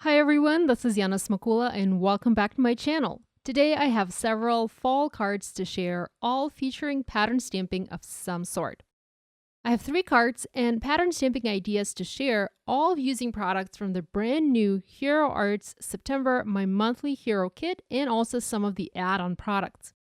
Hi everyone, this is Yana Smakula and welcome back to my channel. Today I have several fall cards to share, all featuring pattern stamping of some sort. I have 3 cards and pattern stamping ideas to share, all using products from the brand new Hero Arts September My Monthly Hero Kit and also some of the add-on products.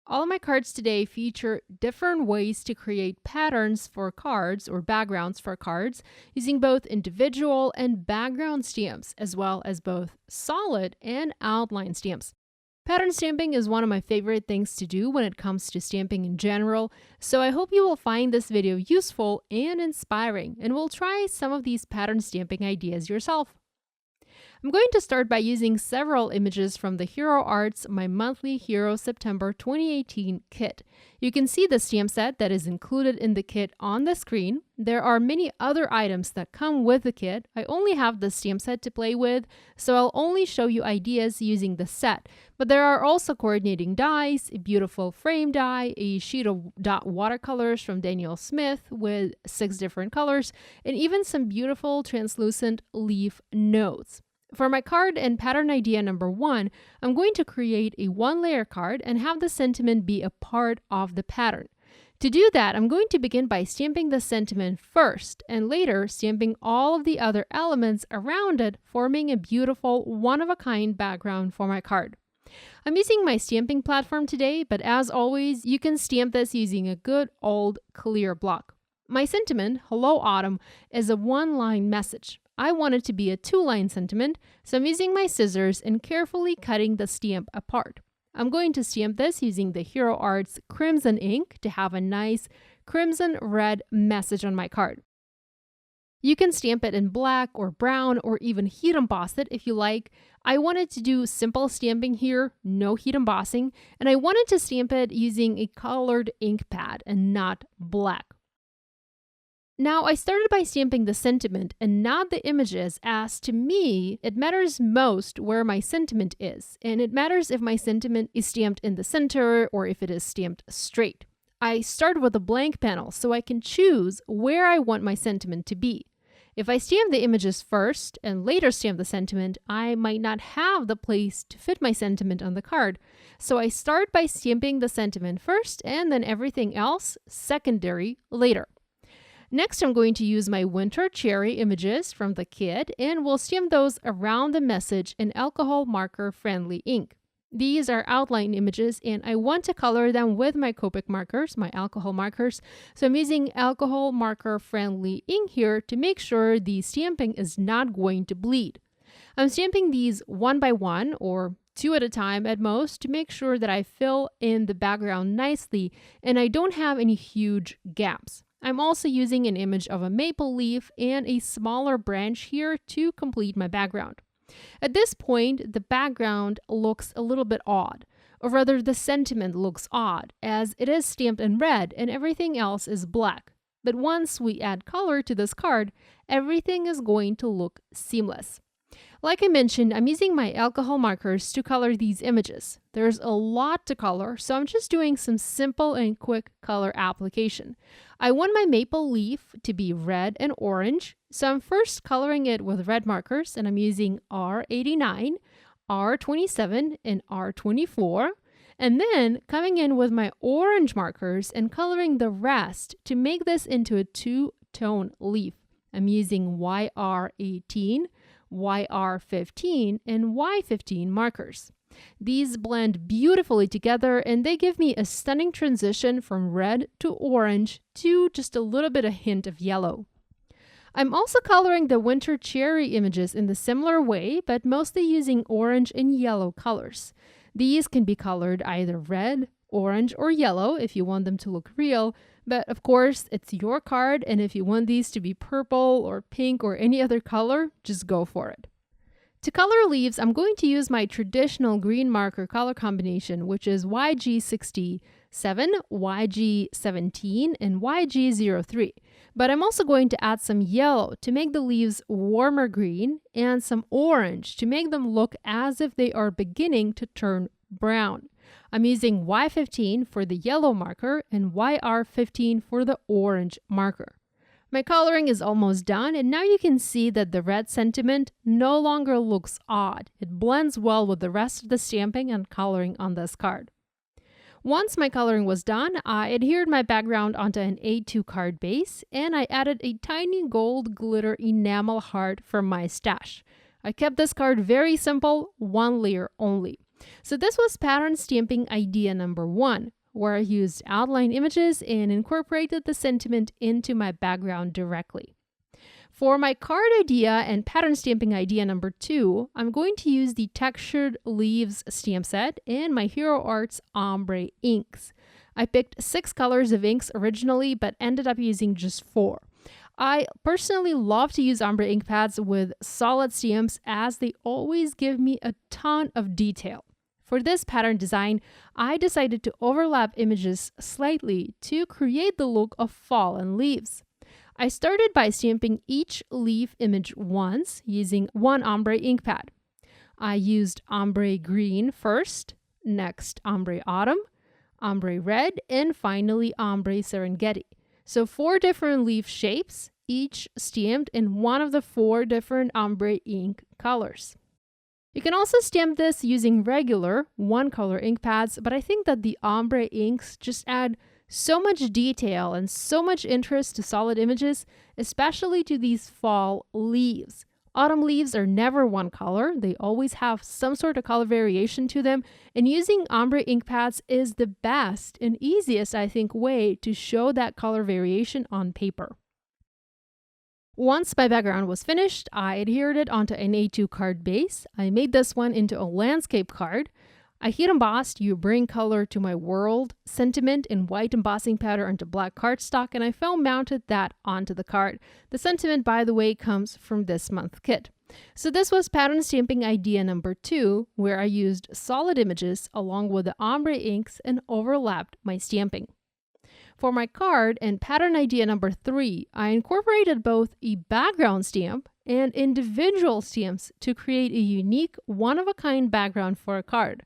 All of my cards today feature different ways to create patterns for cards or backgrounds for cards using both individual and background stamps, as well as both solid and outline stamps. Pattern stamping is one of my favorite things to do when it comes to stamping in general, so I hope you will find this video useful and inspiring, and will try some of these pattern stamping ideas yourself. I'm going to start by using several images from the Hero Arts My Monthly Hero September 2018 kit. You can see the stamp set that is included in the kit on the screen. There are many other items that come with the kit. I only have the stamp set to play with, so I'll only show you ideas using the set. But there are also coordinating dies, a beautiful frame die, a sheet of dot watercolors from Daniel Smith with 6 different colors, and even some beautiful translucent leaf notes. For my card and pattern idea number 1, I'm going to create a 1-layer card and have the sentiment be a part of the pattern. To do that, I'm going to begin by stamping the sentiment first and later stamping all of the other elements around it, forming a beautiful one-of-a-kind background for my card. I'm using my stamping platform today, but as always, you can stamp this using a good old clear block. My sentiment, Hello Autumn, is a 1-line message. I want it to be a 2-line sentiment, so I'm using my scissors and carefully cutting the stamp apart. I'm going to stamp this using the Hero Arts Crimson ink to have a nice crimson red message on my card. You can stamp it in black or brown or even heat emboss it if you like. I wanted to do simple stamping here, no heat embossing, and I wanted to stamp it using a colored ink pad and not black. Now, I started by stamping the sentiment and not the images, as to me, it matters most where my sentiment is, and it matters if my sentiment is stamped in the center or if it is stamped straight. I start with a blank panel so I can choose where I want my sentiment to be. If I stamp the images first and later stamp the sentiment, I might not have the place to fit my sentiment on the card. So I start by stamping the sentiment first and then everything else secondary later. Next, I'm going to use my winter cherry images from the kit and we'll stamp those around the message in alcohol marker friendly ink. These are outline images and I want to color them with my Copic markers, my alcohol markers. So I'm using alcohol marker friendly ink here to make sure the stamping is not going to bleed. I'm stamping these 1 by 1 or 2 at a time at most to make sure that I fill in the background nicely and I don't have any huge gaps. I'm also using an image of a maple leaf and a smaller branch here to complete my background. At this point, the background looks a little bit odd, or rather the sentiment looks odd, as it is stamped in red and everything else is black. But once we add color to this card, everything is going to look seamless. Like I mentioned, I'm using my alcohol markers to color these images. There's a lot to color, so I'm just doing some simple and quick color application. I want my maple leaf to be red and orange, so I'm first coloring it with red markers, and I'm using R89, R27, and R24, and then coming in with my orange markers and coloring the rest to make this into a 2-tone leaf. I'm using YR18, YR15, and Y15 markers. These blend beautifully together and they give me a stunning transition from red to orange to just a little bit of hint of yellow. I'm also coloring the winter cherry images in the similar way, but mostly using orange and yellow colors. These can be colored either red, orange, or yellow if you want them to look real, but of course, it's your card, and if you want these to be purple or pink or any other color, just go for it. To color leaves, I'm going to use my traditional green marker color combination, which is YG67, YG17, and YG03. But I'm also going to add some yellow to make the leaves warmer green and some orange to make them look as if they are beginning to turn brown. I'm using Y15 for the yellow marker and YR15 for the orange marker. My coloring is almost done, and now you can see that the red sentiment no longer looks odd. It blends well with the rest of the stamping and coloring on this card. Once my coloring was done, I adhered my background onto an A2 card base, and I added a tiny gold glitter enamel heart from my stash. I kept this card very simple, one layer only. So this was pattern stamping idea number 1, where I used outline images and incorporated the sentiment into my background directly. For my card idea and pattern stamping idea number 2, I'm going to use the Textured Leaves stamp set and my Hero Arts ombre inks. I picked 6 colors of inks originally, but ended up using just 4. I personally love to use ombre ink pads with solid stamps as they always give me a ton of detail. For this pattern design, I decided to overlap images slightly to create the look of fallen leaves. I started by stamping each leaf image once using one ombre ink pad. I used ombre green first, next ombre autumn, ombre red, and finally ombre Serengeti. So 4 different leaf shapes, each stamped in one of the 4 different ombre ink colors. You can also stamp this using regular one-color ink pads, but I think that the ombre inks just add so much detail and so much interest to solid images, especially to these fall leaves. Autumn leaves are never one color. They always have some sort of color variation to them, and using ombre ink pads is the best and easiest, I think, way to show that color variation on paper. Once my background was finished, I adhered it onto an A2 card base. I made this one into a landscape card. I heat embossed "You Bring Color to My World" sentiment in white embossing powder onto black cardstock, and I foam mounted that onto the card. The sentiment, by the way, comes from this month's kit. So this was pattern stamping idea number 2, where I used solid images along with the ombre inks and overlapped my stamping. For my card and pattern idea number 3, I incorporated both a background stamp and individual stamps to create a unique, one-of-a-kind background for a card.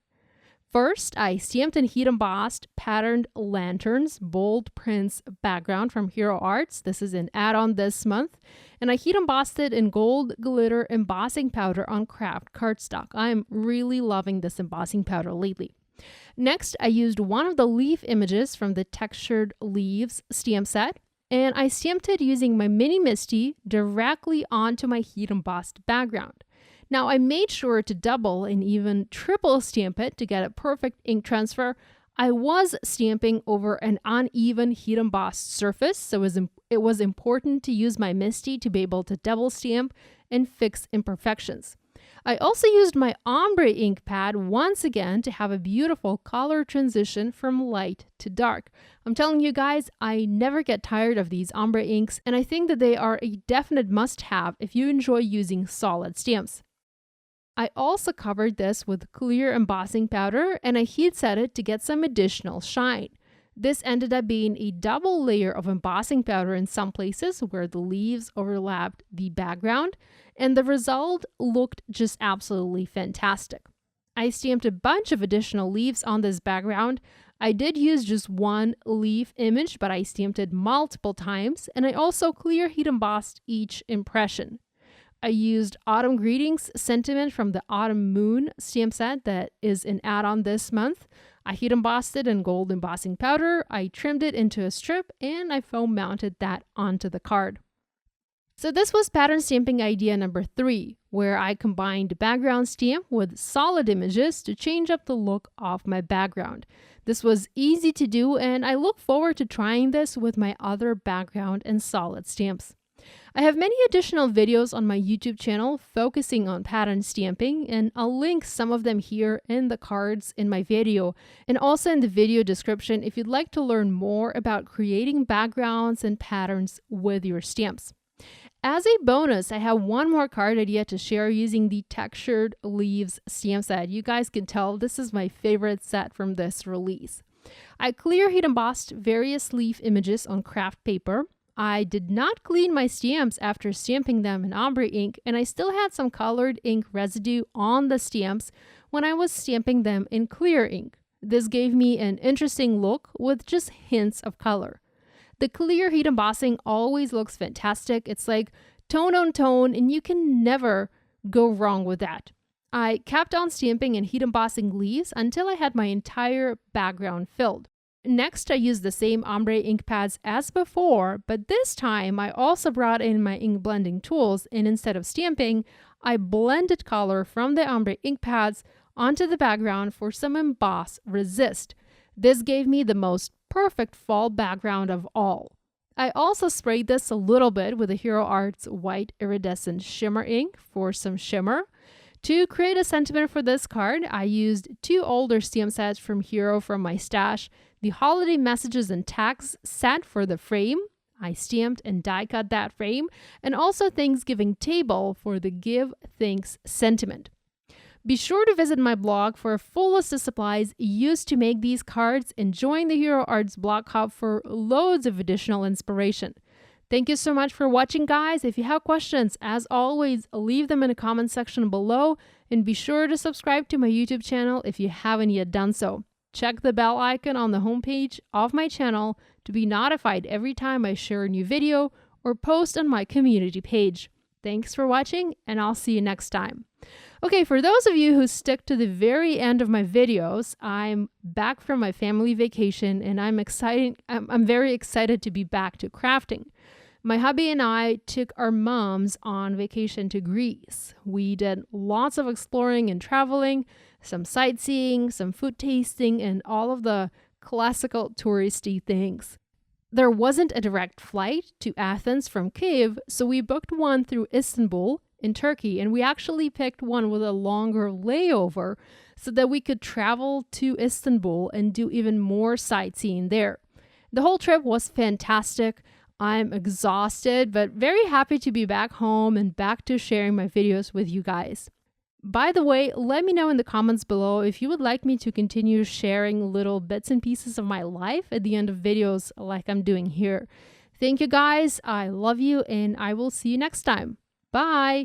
First, I stamped and heat embossed patterned lanterns, bold prints background from Hero Arts. This is an add-on this month. And I heat embossed it in gold glitter embossing powder on craft cardstock. I'm really loving this embossing powder lately. Next, I used one of the leaf images from the Textured Leaves stamp set, and I stamped it using my Mini Misty directly onto my heat embossed background. Now, I made sure to double and even triple stamp it to get a perfect ink transfer. I was stamping over an uneven heat embossed surface, so it was important to use my Misty to be able to double stamp and fix imperfections. I also used my ombre ink pad once again to have a beautiful color transition from light to dark. I'm telling you guys, I never get tired of these ombre inks, and I think that they are a definite must-have if you enjoy using solid stamps. I also covered this with clear embossing powder, and I heat set it to get some additional shine. This ended up being a double layer of embossing powder in some places where the leaves overlapped the background, and the result looked just absolutely fantastic. I stamped a bunch of additional leaves on this background. I did use just one leaf image, but I stamped it multiple times, and I also clear heat embossed each impression. I used Autumn Greetings sentiment from the Autumn Moon stamp set that is an add-on this month. I heat embossed it in gold embossing powder, I trimmed it into a strip, and I foam mounted that onto the card. So this was pattern stamping idea number 3, where I combined background stamp with solid images to change up the look of my background. This was easy to do, and I look forward to trying this with my other background and solid stamps. I have many additional videos on my YouTube channel focusing on pattern stamping, and I'll link some of them here in the cards in my video and also in the video description if you'd like to learn more about creating backgrounds and patterns with your stamps. As a bonus, I have one more card idea to share using the Textured Leaves stamp set. You guys can tell this is my favorite set from this release. I clear heat embossed various leaf images on craft paper. I did not clean my stamps after stamping them in ombre ink, and I still had some colored ink residue on the stamps when I was stamping them in clear ink. This gave me an interesting look with just hints of color. The clear heat embossing always looks fantastic. It's like tone on tone, and you can never go wrong with that. I kept on stamping and heat embossing leaves until I had my entire background filled. Next, I used the same ombre ink pads as before, but this time I also brought in my ink blending tools, and instead of stamping, I blended color from the ombre ink pads onto the background for some emboss resist. This gave me the most perfect fall background of all. I also sprayed this a little bit with the Hero Arts white iridescent shimmer ink for some shimmer. To create a sentiment for this card, I used 2 older stamp sets from Hero from my stash, the holiday messages and tags set for the frame. I stamped and die cut that frame, and also Thanksgiving table for the Give Thanks sentiment. Be sure to visit my blog for a full list of supplies used to make these cards, and join the Hero Arts blog hub for loads of additional inspiration. Thank you so much for watching, guys. If you have questions, as always, leave them in the comment section below, and be sure to subscribe to my YouTube channel if you haven't yet done so. Check the bell icon on the homepage of my channel to be notified every time I share a new video or post on my community page. Thanks for watching, and I'll see you next time. Okay, for those of you who stick to the very end of my videos, I'm back from my family vacation, and I'm very excited to be back to crafting. My hubby and I took our moms on vacation to Greece. We did lots of exploring and traveling, some sightseeing, some food tasting, and all of the classical touristy things. There wasn't a direct flight to Athens from Kyiv, so we booked one through Istanbul in Turkey, and we actually picked one with a longer layover so that we could travel to Istanbul and do even more sightseeing there. The whole trip was fantastic. I'm exhausted, but very happy to be back home and back to sharing my videos with you guys. By the way, let me know in the comments below if you would like me to continue sharing little bits and pieces of my life at the end of videos like I'm doing here. Thank you guys, I love you, and I will see you next time. Bye!